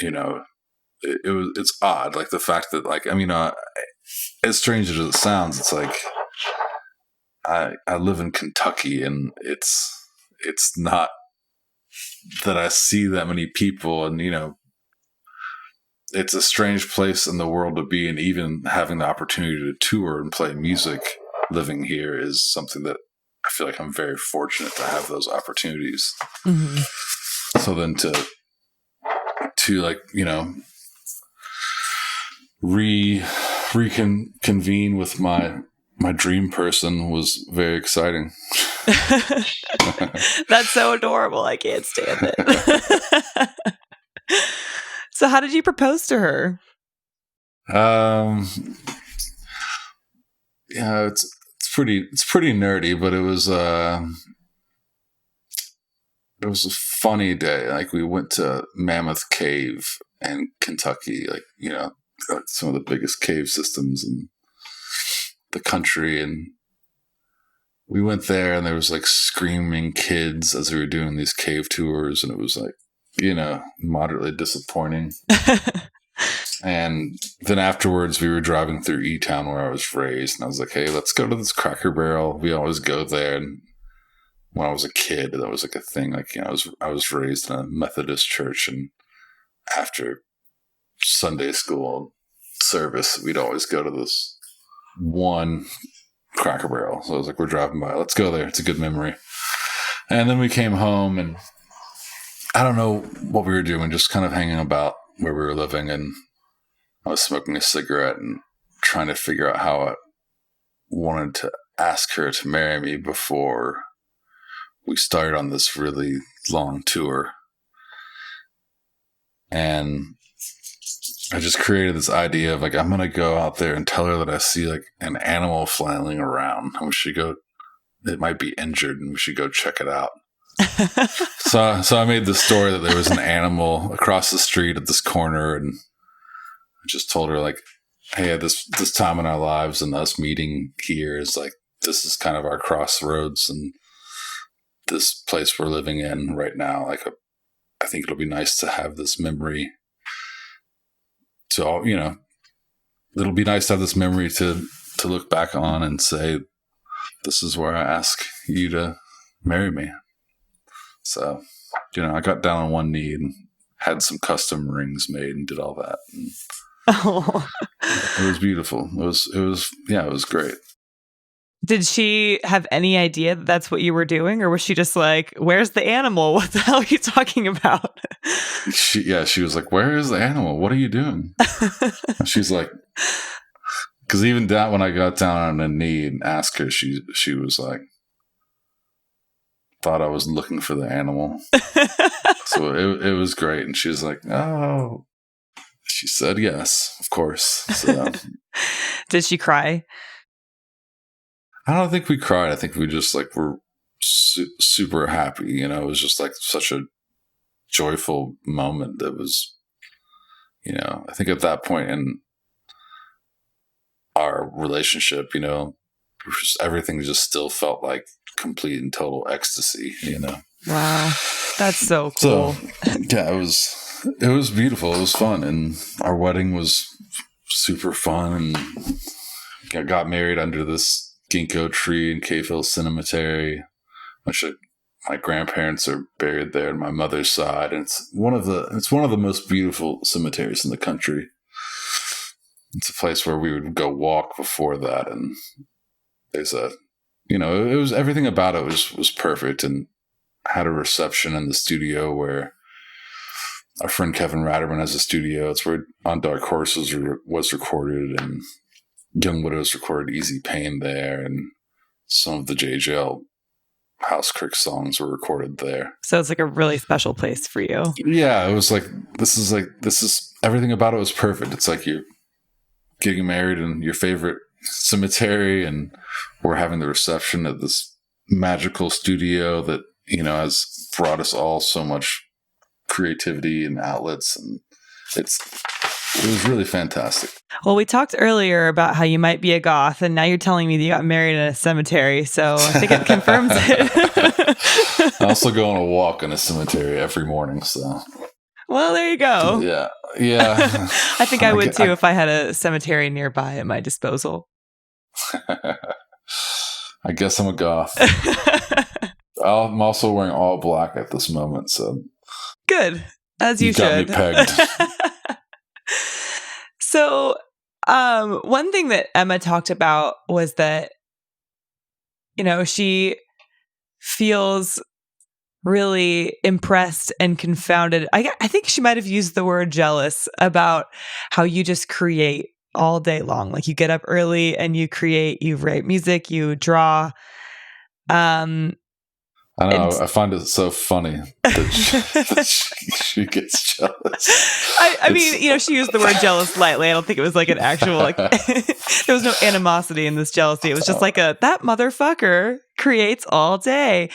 [SPEAKER 2] you know, it's odd. Like the fact that like, I mean, as strange as it sounds, it's like I live in Kentucky, and it's not that I see that many people, and it's a strange place in the world to be, and even having the opportunity to tour and play music living here is something that I feel like I'm very fortunate to have those opportunities. Mm-hmm. So then to like, reconvene with my dream person was very exciting.
[SPEAKER 1] That's so adorable. I can't stand it. So how did you propose to her?
[SPEAKER 2] Yeah, it's pretty nerdy, but it was a funny day. Like we went to Mammoth Cave in Kentucky, like, some of the biggest cave systems in the country, and we went there, and there was like screaming kids as we were doing these cave tours, and it was like, moderately disappointing. And then afterwards we were driving through E-Town where I was raised, and I was like, hey, let's go to this Cracker Barrel. We always go there. And when I was a kid, that was like a thing. Like, I was raised in a Methodist church, and after Sunday school service, we'd always go to this one Cracker Barrel. So I was like, we're driving by, let's go there. It's a good memory. And then we came home, and I don't know what we were doing, just kind of hanging about where we were living, and I was smoking a cigarette and trying to figure out how I wanted to ask her to marry me before we started on this really long tour. And I just created this idea of like, I'm going to go out there and tell her that I see like an animal flailing around, and we should go, it might be injured, and we should go check it out. So I made the story that there was an animal across the street at this corner, and I just told her like, hey, at this time in our lives, and us meeting here is like, this is kind of our crossroads, and this place we're living in right now, like I think it'll be nice to have this memory to, it'll be nice to have this memory to look back on and say, this is where I ask you to marry me. So, I got down on one knee and had some custom rings made and did all that. And it was beautiful. It was great.
[SPEAKER 1] Did she have any idea that that's what you were doing? Or was she just like, where's the animal? What the hell are you talking about?
[SPEAKER 2] She was like, where is the animal? What are you doing? She's like, because even that, when I got down on a knee and asked her, she was like, thought I was looking for the animal. So it was great. And she was like, oh, she said yes, of course. So
[SPEAKER 1] did she cry?
[SPEAKER 2] I don't think we cried. I think we just like were super happy. It was just like such a joyful moment that was, I think at that point in our relationship, everything just still felt like complete and total ecstasy.
[SPEAKER 1] Wow, that's so cool.
[SPEAKER 2] So yeah, it was beautiful. It was fun, and our wedding was super fun, and I got married under this ginkgo tree in Cave Hill Cemetery, which my grandparents are buried there on my mother's side, and it's one of the most beautiful cemeteries in the country. It's a place where we would go walk before that, and there's it was, everything about it was perfect, and had a reception in the studio where our friend Kevin Ratterman has a studio. It's where On Dark Horses was recorded, and Young Widows recorded Easy Pain there, and some of the Jaye Jayle House Crick songs were recorded there.
[SPEAKER 1] So it's like a really special place for you.
[SPEAKER 2] Yeah, it was like, this is everything about it was perfect. It's like you're getting married in your favorite cemetery, and we're having the reception at this magical studio that, has brought us all so much creativity and outlets, and it was really fantastic.
[SPEAKER 1] Well, we talked earlier about how you might be a goth, and now you're telling me that you got married in a cemetery, so I think it confirms it.
[SPEAKER 2] I also go on a walk in a cemetery every morning, so.
[SPEAKER 1] Well, there you go.
[SPEAKER 2] Yeah. Yeah.
[SPEAKER 1] I think I would too if I had a cemetery nearby at my disposal.
[SPEAKER 2] I guess I'm a goth. I'm also wearing all black at this moment, so
[SPEAKER 1] good, as you should.
[SPEAKER 2] Got me pegged.
[SPEAKER 1] So, one thing that Emma talked about was that, you know, she feels really impressed and confounded. I think she might have used the word jealous about how you just create all day long. Like you get up early and you create, you write music, you draw.
[SPEAKER 2] I know. I find it so funny that she gets jealous.
[SPEAKER 1] I mean, you know, she used the word jealous lightly. I don't think it was like an actual, like, there was no animosity in this jealousy. It was just like that motherfucker creates all day.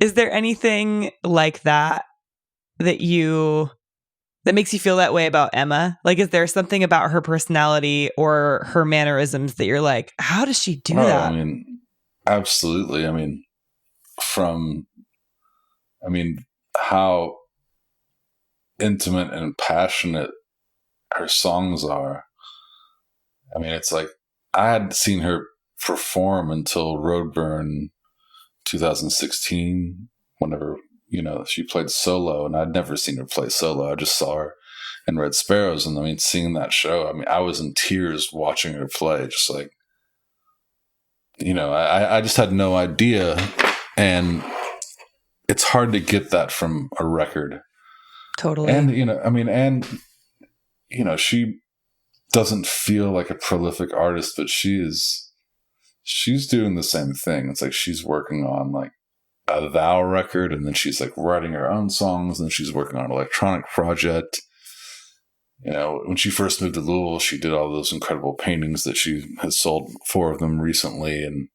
[SPEAKER 1] Is there anything like that makes you feel that way about Emma? Like, is there something about her personality or her mannerisms that you're like, how does she do that?
[SPEAKER 2] I mean, absolutely. I mean, how intimate and passionate her songs are. I mean, it's like I hadn't seen her perform until Roadburn 2016, whenever, you know, she played solo, and I'd never seen her play solo. I just saw her in Red Sparrows, and I mean, seeing that show, I mean, I was in tears watching her play, just like, you know, I just had no idea. And it's hard to get that from a record.
[SPEAKER 1] Totally.
[SPEAKER 2] And, you know, she doesn't feel like a prolific artist, but she's doing the same thing. It's like she's working on like a Thou record, and then she's like writing her own songs, and she's working on an electronic project. You know, when she first moved to Louisville, she did all those incredible paintings that she has sold 4 of them recently. And,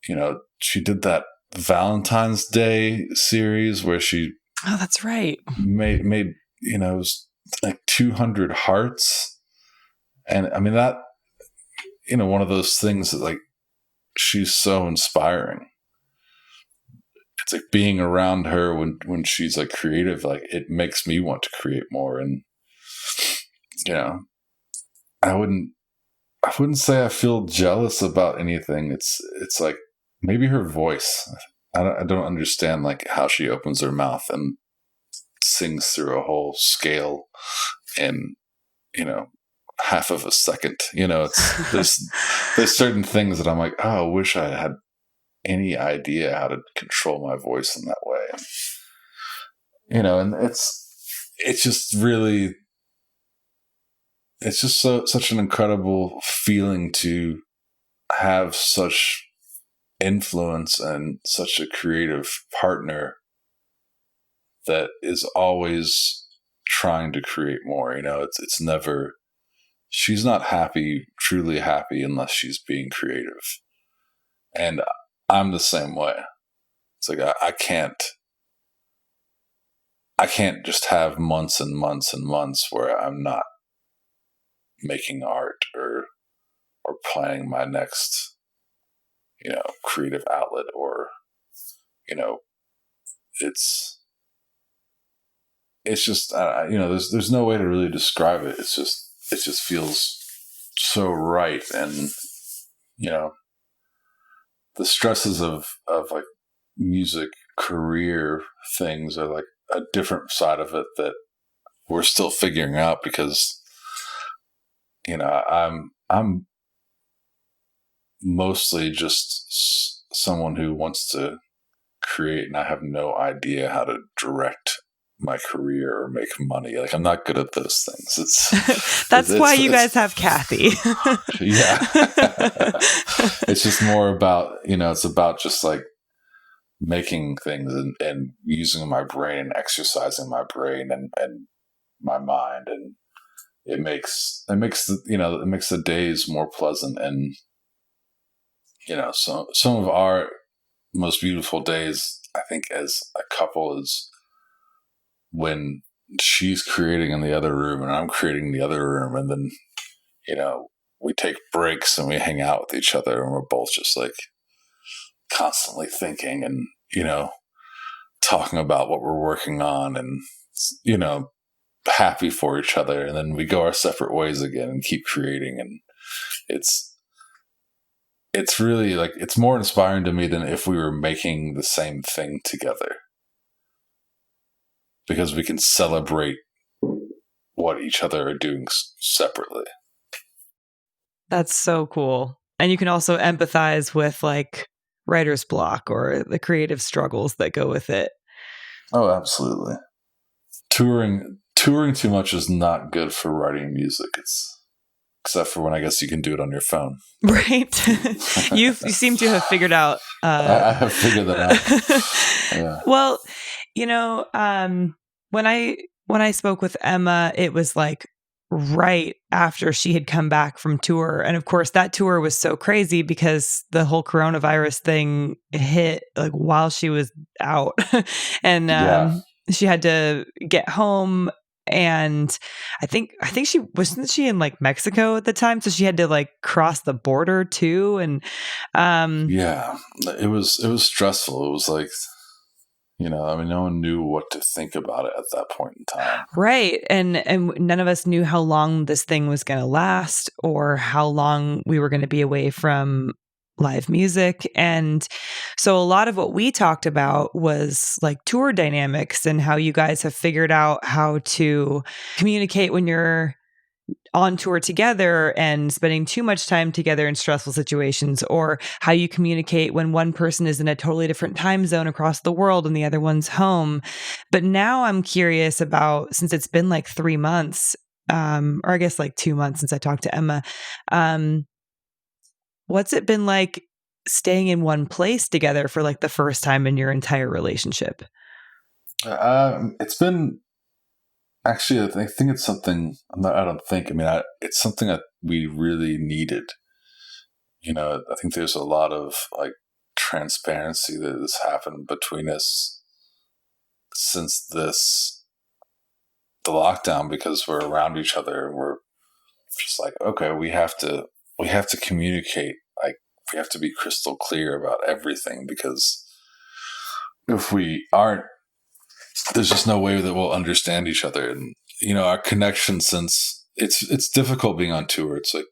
[SPEAKER 2] you know, she did that Valentine's Day series where she
[SPEAKER 1] that's right,
[SPEAKER 2] made you know, it was like 200 hearts. And I mean, that, you know, one of those things that like she's so inspiring. It's like being around her when she's like creative, like it makes me want to create more. And, you know, I wouldn't say I feel jealous about anything. It's like maybe her voice. I don't understand like how she opens her mouth and sings through a whole scale in, you know, half of a second. You know, there's certain things that I'm like, oh, I wish I had any idea how to control my voice in that way. And, you know, and it's just really, it's just such an incredible feeling to have such influence and such a creative partner that is always trying to create more. You know, it's never, she's not truly happy unless she's being creative. And I'm the same way. It's like I can't just have months and months and months where I'm not making art or planning my next, you know, creative outlet, or, you know, it's just, you know, there's no way to really describe it. It just feels so right. And, you know, the stresses of like music career things are like a different side of it that we're still figuring out, because, you know, I'm mostly just someone who wants to create, and I have no idea how to direct my career or make money. Like, I'm not good at those things.
[SPEAKER 1] That's why you guys have Kathy.
[SPEAKER 2] Yeah. It's just more about, you know, it's about just like making things and using my brain and exercising my brain and my mind. And it makes the days more pleasant. And, you know, so some of our most beautiful days, I think, as a couple, is when she's creating in the other room and I'm creating in the other room. And then, you know, we take breaks and we hang out with each other, and we're both just like constantly thinking. And, you know, talking about what we're working on and, happy for each other. And then we go our separate ways again and keep creating. And it's really like, it's more inspiring to me than if we were making the same thing together, because we can celebrate what each other are doing separately.
[SPEAKER 1] That's so cool. And you can also empathize with like writer's block or the creative struggles that go with it.
[SPEAKER 2] Oh, absolutely. Touring too much is not good for writing music. Except for when I guess you can do it on your phone.
[SPEAKER 1] Right. You seem to have figured out.
[SPEAKER 2] I have figured that out. Yeah.
[SPEAKER 1] Well, when I spoke with Emma, it was like right after she had come back from tour. And of course, that tour was so crazy because the whole coronavirus thing hit like while she was out. And she had to get home. And I think wasn't she in like Mexico at the time, so she had to like cross the border too. And
[SPEAKER 2] it was stressful. It was like, no one knew what to think about it at that point in time.
[SPEAKER 1] Right. And none of us knew how long this thing was going to last or how long we were going to be away from live music. And so a lot of what we talked about was like tour dynamics and how you guys have figured out how to communicate when you're on tour together and spending too much time together in stressful situations, or how you communicate when one person is in a totally different time zone across the world and the other one's home. But now I'm curious about, since it's been like 3 months, or I guess like 2 months since I talked to Emma, what's it been like staying in one place together for like the first time in your entire relationship?
[SPEAKER 2] It's been, actually, I think it's something, it's something that we really needed. I think there's a lot of like transparency that has happened between us since the lockdown, because we're around each other and we're just like, okay, we have to communicate. Like, we have to be crystal clear about everything, because if we aren't, there's just no way that we'll understand each other. And our connection, since it's difficult being on tour, it's like,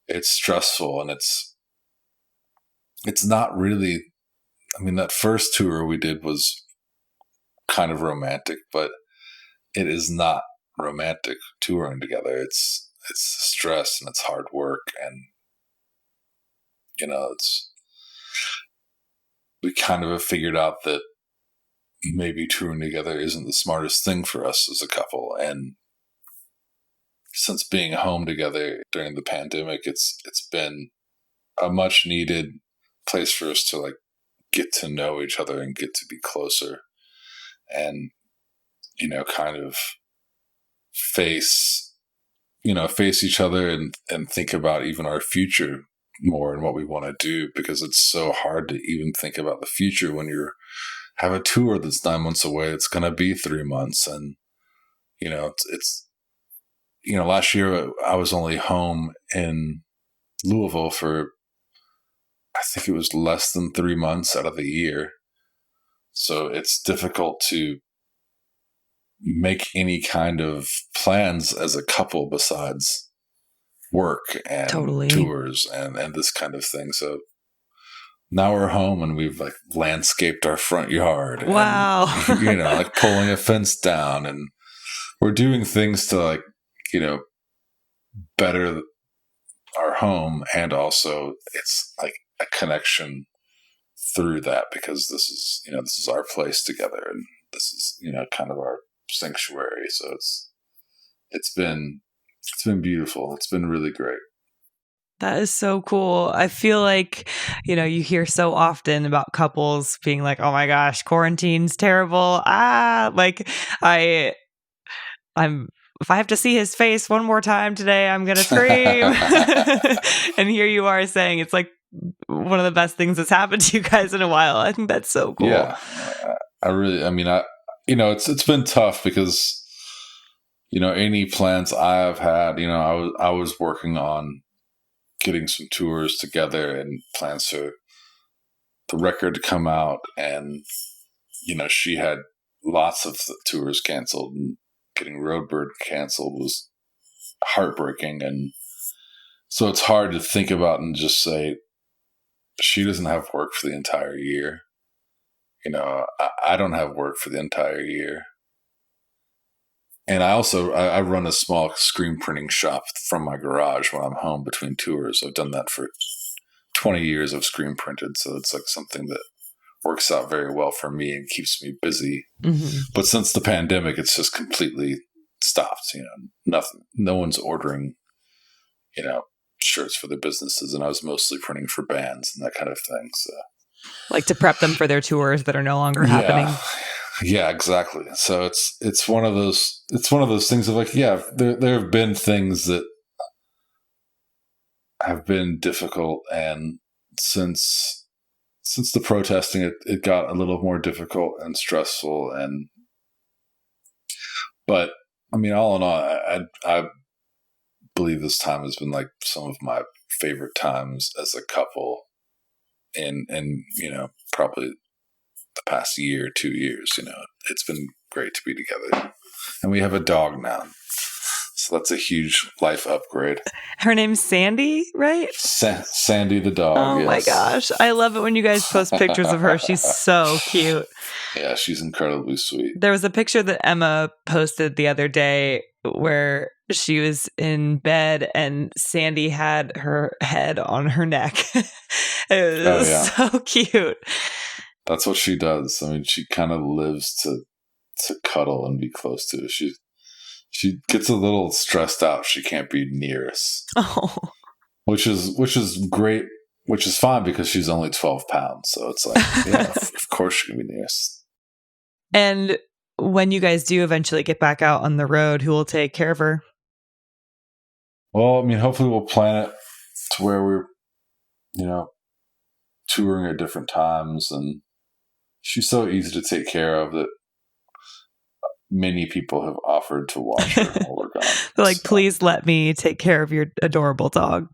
[SPEAKER 2] it's stressful, and it's not really, that first tour we did was kind of romantic, but it is not romantic touring together. It's stress and it's hard work, and we kind of have figured out that maybe touring together isn't the smartest thing for us as a couple. And since being home together during the pandemic, it's been a much needed place for us to like get to know each other and get to be closer, and kind of face each other and think about even our future more and what we want to do, because it's so hard to even think about the future when you have a tour that's 9 months away. It's going to be 3 months. And, it's last year I was only home in Louisville for, I think it was less than 3 months out of the year. So it's difficult to make any kind of plans as a couple besides work and tours and this kind of thing. So now we're home and we've like landscaped our front yard.
[SPEAKER 1] Wow.
[SPEAKER 2] And, like pulling a fence down, and we're doing things to like, better our home. And also it's like a connection through that, because this is our place together, and this is, kind of our sanctuary. So it's been beautiful. It's been really great.
[SPEAKER 1] That is so cool. I feel like, you hear so often about couples being like, oh my gosh, quarantine's terrible. Like if I have to see his face one more time today, I'm going to scream. And here you are saying it's like one of the best things that's happened to you guys in a while. I think that's so cool.
[SPEAKER 2] Yeah. It's been tough because, any plans I have had, I was working on getting some tours together and plans for the record to come out. And, she had lots of tours canceled, and getting Roadbird canceled was heartbreaking. And so it's hard to think about and just say, she doesn't have work for the entire year. I don't have work for the entire year. And I run a small screen printing shop from my garage when I'm home between tours. I've done that for 20 years. I've screen printed. So it's like something that works out very well for me and keeps me busy. Mm-hmm. But since the pandemic, it's just completely stopped. Nothing. No one's ordering, shirts for their businesses. And I was mostly printing for bands and that kind of thing. So,
[SPEAKER 1] like to prep them for their tours that are no longer happening.
[SPEAKER 2] Yeah, exactly. So it's one of those things of like, there have been things that have been difficult, and since the protesting, it got a little more difficult and stressful. But I mean, all in all, I believe this time has been like some of my favorite times as a couple in probably the past year, 2 years. It's been great to be together, and we have a dog now, so that's a huge life upgrade.
[SPEAKER 1] Her name's Sandy, right?
[SPEAKER 2] Sandy the dog.
[SPEAKER 1] Oh yes. My gosh, I love it when you guys post pictures of her. She's so cute.
[SPEAKER 2] Yeah, she's incredibly sweet.
[SPEAKER 1] There was a picture that Emma posted the other day where she was in bed and Sandy had her head on her neck. It was so cute.
[SPEAKER 2] That's what she does. I mean, she kind of lives to cuddle and be close to us. She gets a little stressed out. She can't be near us. Oh. Which is great, which is fine because she's only 12 pounds. So it's like, of course she can be near us.
[SPEAKER 1] And when you guys do eventually get back out on the road, who will take care of her?
[SPEAKER 2] Well, I mean, hopefully we'll plan it to where we're, touring at different times, and she's so easy to take care of that many people have offered to watch her while we're gone.
[SPEAKER 1] They're like, please let me take care of your adorable dog.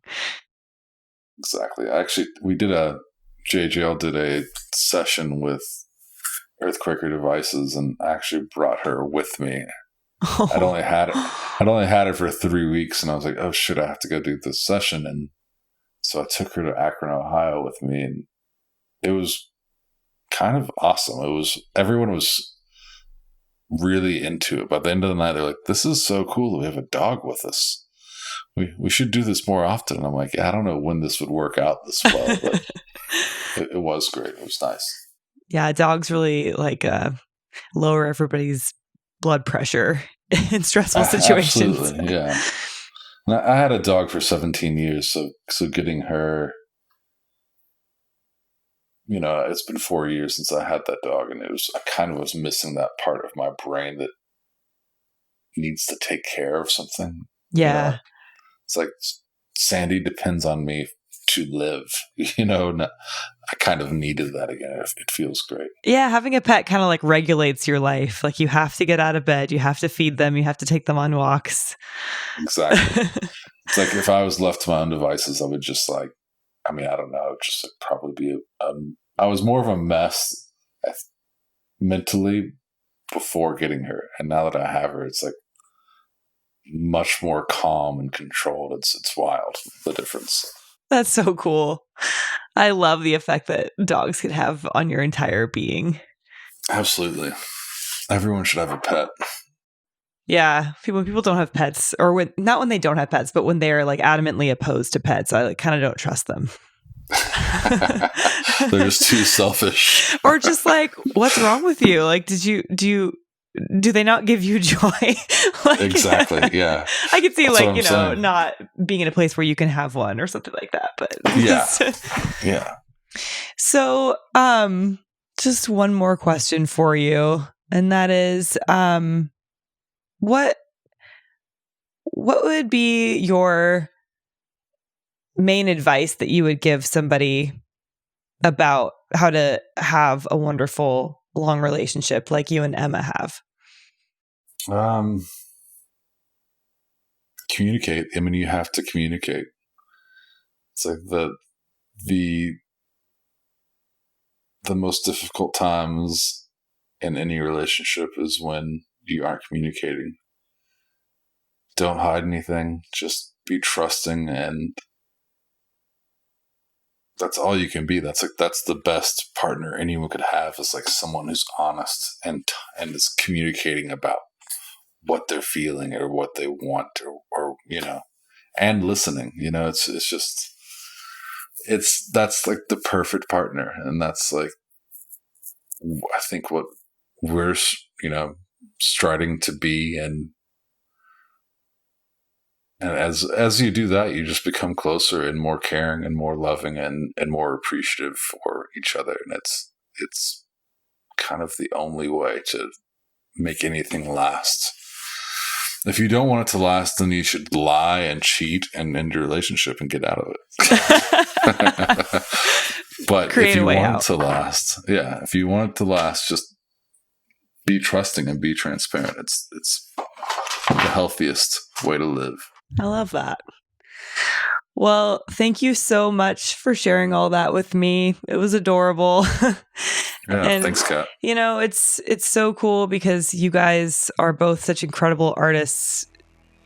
[SPEAKER 2] Exactly. Actually, Jaye Jayle did a session with Earthquaker Devices, and I actually brought her with me. Oh. I'd only had it for 3 weeks, and I was like, oh shit, I have to go do this session. And so I took her to Akron, Ohio with me, and it was kind of awesome. Everyone was really into it. By the end of the night, they're like, this is so cool that we have a dog with us. We should do this more often. And I'm like, I don't know when this would work out this well, but it was great. It was nice.
[SPEAKER 1] Yeah, dogs really lower everybody's blood pressure in stressful situations.
[SPEAKER 2] Absolutely, yeah. And I had a dog for 17 years, so getting her, it's been 4 years since I had that dog, and I kind of was missing that part of my brain that needs to take care of something.
[SPEAKER 1] Yeah.
[SPEAKER 2] It's like Sandy depends on me to live, I kind of needed that again. It feels great.
[SPEAKER 1] Yeah, having a pet kind of regulates your life. Like, you have to get out of bed, you have to feed them, you have to take them on walks.
[SPEAKER 2] Exactly. It's like if I was left to my own devices, I would just I don't know, just probably be I was more of a mess mentally before getting her, and now that I have her, it's much more calm and controlled. It's wild, the difference.
[SPEAKER 1] That's so cool. I love the effect that dogs can have on your entire being.
[SPEAKER 2] Absolutely. Everyone should have a pet.
[SPEAKER 1] Yeah. When people don't have pets, or not when they don't have pets, but when they're adamantly opposed to pets, I kind of don't trust them.
[SPEAKER 2] They're just too selfish.
[SPEAKER 1] Or just what's wrong with you? Do they not give you joy?
[SPEAKER 2] Exactly. Yeah.
[SPEAKER 1] I could see not being in a place where you can have one or something like that, but
[SPEAKER 2] yeah. Yeah.
[SPEAKER 1] So, just one more question for you. And that is, what would be your main advice that you would give somebody about how to have a wonderful long relationship like you and Emma have?
[SPEAKER 2] Communicate. I mean, you have to communicate. It's like the most difficult times in any relationship is when you aren't communicating. Don't hide anything. Just be trusting, and that's all you can be. That's the best partner anyone could have, is like someone who's honest and is communicating about what they're feeling or what they want or and listening. That's like the perfect partner, and that's like I think what we're striving to be, and as you do that, you just become closer and more caring and more loving and more appreciative for each other. And it's kind of the only way to make anything last. If you don't want it to last, then you should lie and cheat and end your relationship and get out of it. But if you want it to last, if you want it to last, just be trusting and be transparent. It's the healthiest way to live.
[SPEAKER 1] I love that. Well, thank you so much for sharing all that with me. It was adorable.
[SPEAKER 2] And, thanks, Kat.
[SPEAKER 1] It's so cool because you guys are both such incredible artists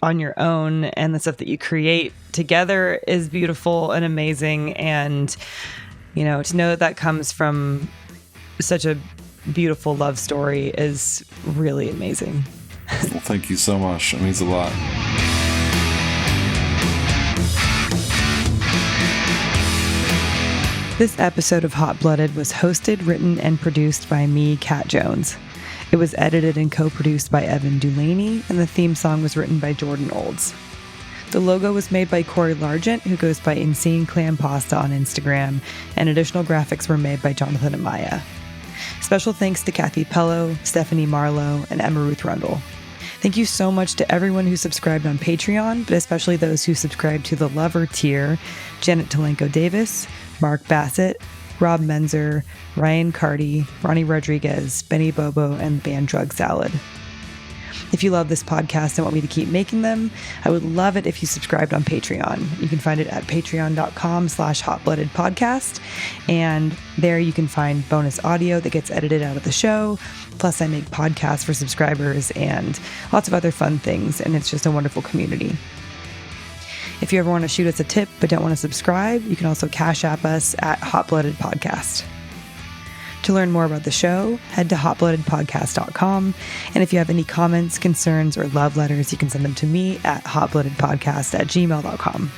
[SPEAKER 1] on your own, and the stuff that you create together is beautiful and amazing. And, to know that comes from such a beautiful love story is really amazing.
[SPEAKER 2] Well, thank you so much. It means a lot.
[SPEAKER 1] This episode of Hot Blooded was hosted, written, and produced by me, Kat Jones. It was edited and co-produced by Evan Dulaney, and the theme song was written by Jordan Olds. The logo was made by Corey Largent, who goes by Insane Clam Pasta on Instagram, and additional graphics were made by Jonathan Amaya. Special thanks to Kathy Pello, Stephanie Marlowe, and Emma Ruth Rundle. Thank you so much to everyone who subscribed on Patreon, but especially those who subscribed to the Lover tier: Janet Talenko-Davis, Mark Bassett, Rob Menzer, Ryan Carty, Ronnie Rodriguez, Benny Bobo, and band Drug Salad. If you love this podcast and want me to keep making them, I would love it if you subscribed on Patreon. You can find it at patreon.com/hotbloodedpodcast. And there you can find bonus audio that gets edited out of the show. Plus, I make podcasts for subscribers and lots of other fun things. And it's just a wonderful community. If you ever want to shoot us a tip but don't want to subscribe, you can also Cash App us at hotbloodedpodcast. To learn more about the show, head to hotbloodedpodcast.com. And if you have any comments, concerns, or love letters, you can send them to me at hotbloodedpodcast@gmail.com.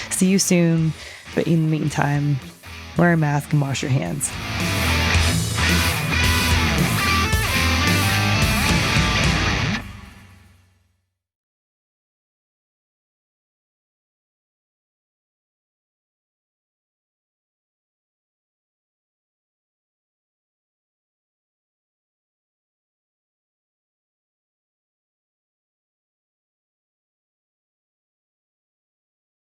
[SPEAKER 1] See you soon, but in the meantime, wear a mask and wash your hands.